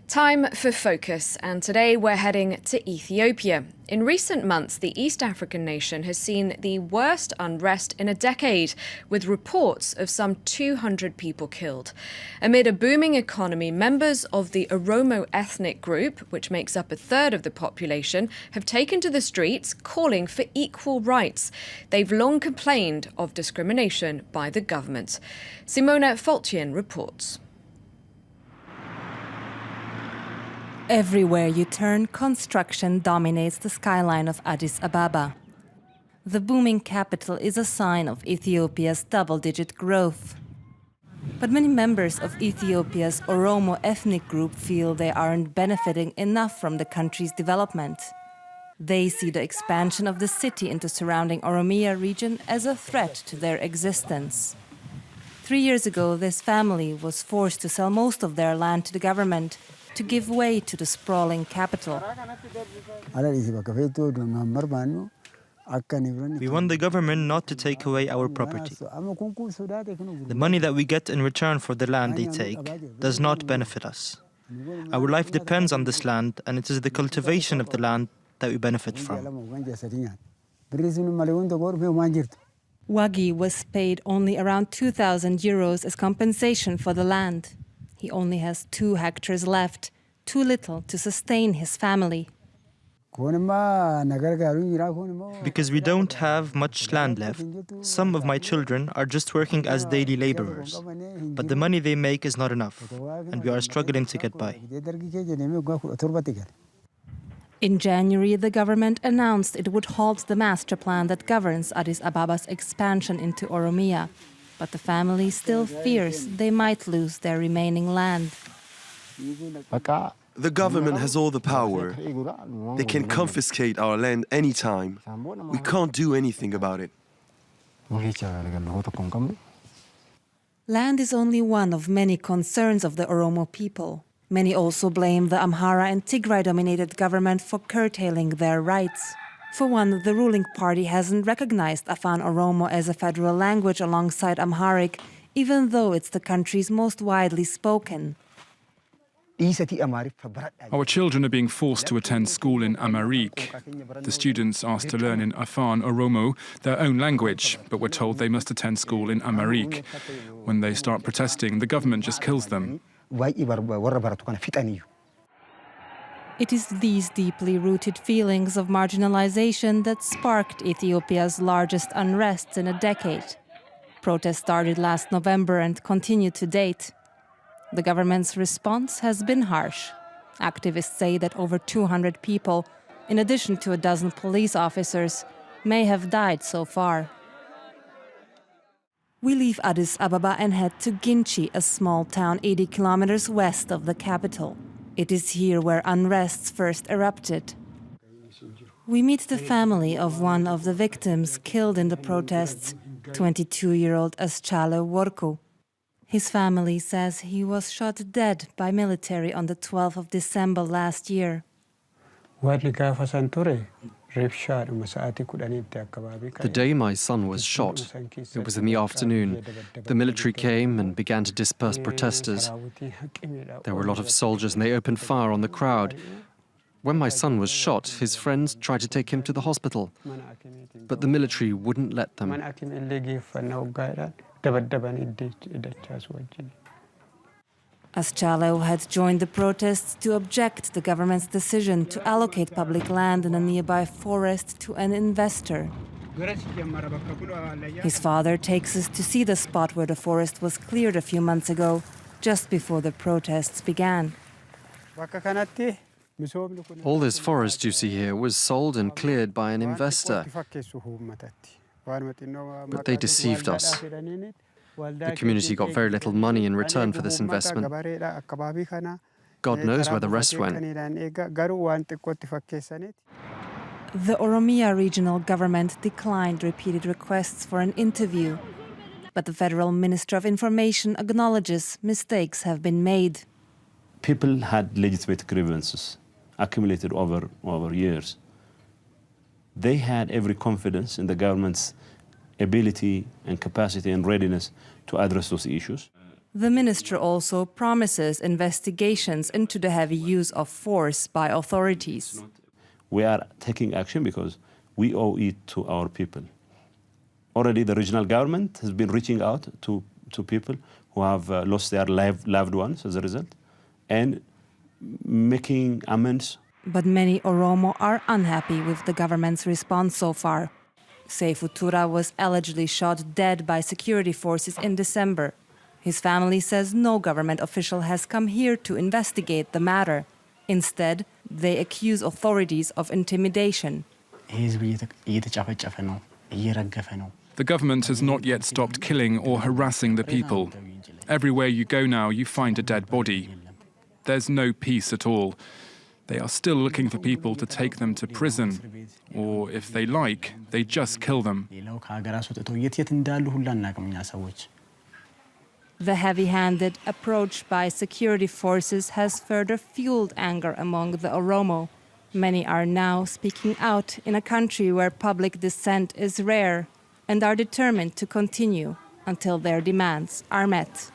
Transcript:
Time for Focus, and today we're heading to Ethiopia. In recent months, the East African nation has seen the worst unrest in a decade, with reports of some 200 people killed. Amid a booming economy, members of the Oromo ethnic group, which makes up a third of the population, have taken to the streets calling for equal rights. They've long complained of discrimination by the government. Simona Foltien reports. Everywhere you turn, construction dominates the skyline of Addis Ababa. The booming capital is a sign of Ethiopia's double-digit growth. But many members of Ethiopia's Oromo ethnic group feel they aren't benefiting enough from the country's development. They see the expansion of the city into surrounding Oromia region as a threat to their existence. 3 years ago, this family was forced to sell most of their land to the government to give way to the sprawling capital. We want the government not to take away our property. The money that we get in return for the land they take does not benefit us. Our life depends on this land, and it is the cultivation of the land that we benefit from. Wagi was paid only around 2,000 euros as compensation for the land. He only has 2 hectares left, too little to sustain his family. Because we don't have much land left, some of my children are just working as daily laborers. But the money they make is not enough, and we are struggling to get by. In January, the government announced it would halt the master plan that governs Addis Ababa's expansion into Oromia. But the family still fears they might lose their remaining land. The government has all the power. They can confiscate our land anytime. We can't do anything about it. Land is only one of many concerns of the Oromo people. Many also blame the Amhara and Tigray-dominated government for curtailing their rights. For one, the ruling party hasn't recognized Afan Oromo as a federal language alongside Amharic, even though it's the country's most widely spoken. Our children are being forced to attend school in Amharic. The students asked to learn in Afan Oromo, their own language, but were told they must attend school in Amharic. When they start protesting, the government just kills them. It is these deeply rooted feelings of marginalization that sparked Ethiopia's largest unrests in a decade. Protests started last November and continue to date. The government's response has been harsh. Activists say that over 200 people, in addition to a dozen police officers, may have died so far. We leave Addis Ababa and head to Ginchi, a small town 80 kilometers west of the capital. It is here where unrests first erupted. We meet the family of one of the victims killed in the protests, 22-year-old Aschale Worku. His family says he was shot dead by military on the 12th of December last year. The day my son was shot, it was in the afternoon. The military came and began to disperse protesters. There were a lot of soldiers and they opened fire on the crowd. When my son was shot, his friends tried to take him to the hospital, but the military wouldn't let them. Aschale had joined the protests to object the government's decision to allocate public land in a nearby forest to an investor. His father takes us to see the spot where the forest was cleared a few months ago, just before the protests began. All this forest you see here was sold and cleared by an investor, but they deceived us. The community got very little money in return for this investment. God knows where the rest went. The Oromia regional government declined repeated requests for an interview, but the Federal Minister of Information acknowledges mistakes have been made. People had legitimate grievances accumulated over years. They had every confidence in the government's ability and capacity and readiness to address those issues. The minister also promises investigations into the heavy use of force by authorities. We are taking action because we owe it to our people. Already the regional government has been reaching out to people who have lost their loved ones as a result and making amends. But many Oromo are unhappy with the government's response so far. Seifu Tura was allegedly shot dead by security forces in December. His family says no government official has come here to investigate the matter. Instead, they accuse authorities of intimidation. The government has not yet stopped killing or harassing the people. Everywhere you go now, you find a dead body. There's no peace at all. They are still looking for people to take them to prison, or if they like, they just kill them. The heavy-handed approach by security forces has further fueled anger among the Oromo. Many are now speaking out in a country where public dissent is rare and are determined to continue until their demands are met.